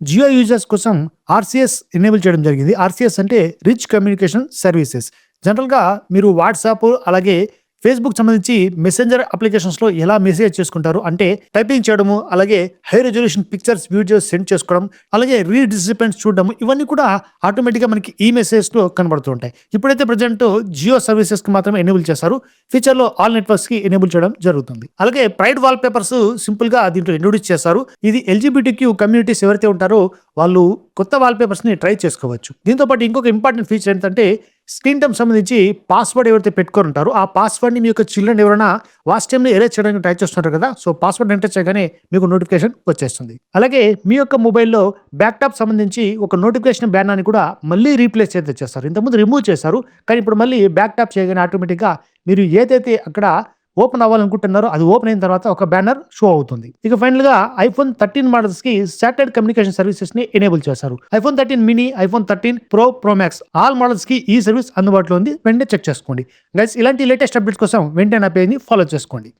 Jio users కోసం RCS enable చేయడం జరిగింది. ఆర్‌సీఎస్ అంటే రిచ్ కమ్యూనికేషన్ సర్వీసెస్. జనరల్‌గా మీరు వాట్సాప్ అలాగే ఫేస్‌బుక్ సంబంధించి మెసెంజర్ అప్లికేషన్స్‌లో ఎలా మెసేజ్ చేసుకుంటారు అంటే టైపింగ్ చేయడము, అలాగే high resolution pictures, videos send చేసుకోవడం, అలాగే రీడిసిపెంట్స్ చూడడం ఇవన్నీ కూడా ఆటోమేటిక్‌గా మనకి ఈ మెసేజెస్‌లో కనబడుతూ ఉంటాయి. ఇప్పుడైతే ప్రెజెంట్ జియో సర్వీసెస్‌కి మాత్రమే ఎనేబుల్ చేశారు. ఫ్యూచర్‌లో ఆల్ నెట్వర్క్స్‌కి ఎనేబుల్ చేయడం జరుగుతుంది. అలాగే ప్రైడ్ వాల్ పేపర్స్ సింపుల్‌గా దీంట్లో ఇంట్రొడ్యూస్ చేశారు. ఇది ఎల్‌జీబీటీక్యూ కమ్యూనిటీస్ ఎవరైతే ఉంటారో వాళ్ళు కొత్త వాల్ పేపర్స్‌ని ట్రై చేసుకోవచ్చు. దీంతో పాటు ఇంకొక ఇంపార్టెంట్ ఫీచర్ ఏంటంటే స్క్రీన్ టైమ్ సంబంధించి పాస్వర్డ్ ఎవరైతే పెట్టుకొని ఉంటారో ఆ పాస్వర్డ్‌ని మీ యొక్క చిల్డ్రన్ ఎవరైనా వాచ్ టైమ్‌ని ఎరేజ్ చేయడానికి ట్రై చేస్తుంటారు కదా! సో, పాస్వర్డ్ ఎంటర్ చేయగానే మీకు నోటిఫికేషన్ వచ్చేస్తుంది. అలాగే మీ యొక్క మొబైల్‌లో బ్యాక్‌టాప్ సంబంధించి ఒక నోటిఫికేషన్ బ్యానర్‌ని కూడా మళ్ళీ రీప్లేస్ అయితే చేస్తారు. ఇంతకుముందు రిమూవ్ చేశారు. కానీ ఇప్పుడు మళ్ళీ బ్యాక్‌టాప్ చేయగానే ఆటోమేటిక్‌గా మీరు ఏదైతే అక్కడ ఓపెన్ అవ్వాలనుకుంటున్నారో అది ఓపెన్ అయిన తర్వాత ఒక బ్యానర్ షో అవుతుంది. ఇక ఫైనల్‌గా ఐఫోన్ 13 మోడల్స్‌కి శాటిలైట్ కమ్యూనికేషన్ సర్వీసెస్‌ని ఎనేబుల్ చేశారు. IPhone 13 mini, iPhone 13 pro, pro max all మోడల్స్‌కి ఈ సర్వీస్ అందుబాటులో ఉంది. వెంటనే చెక్ చేసుకోండి. గైస్ ఇలాంటి లేటెస్ట్ అప్డేట్స్ కోసం వెంటనే నా పేజ్‌ని ఫాలో చేసుకోండి.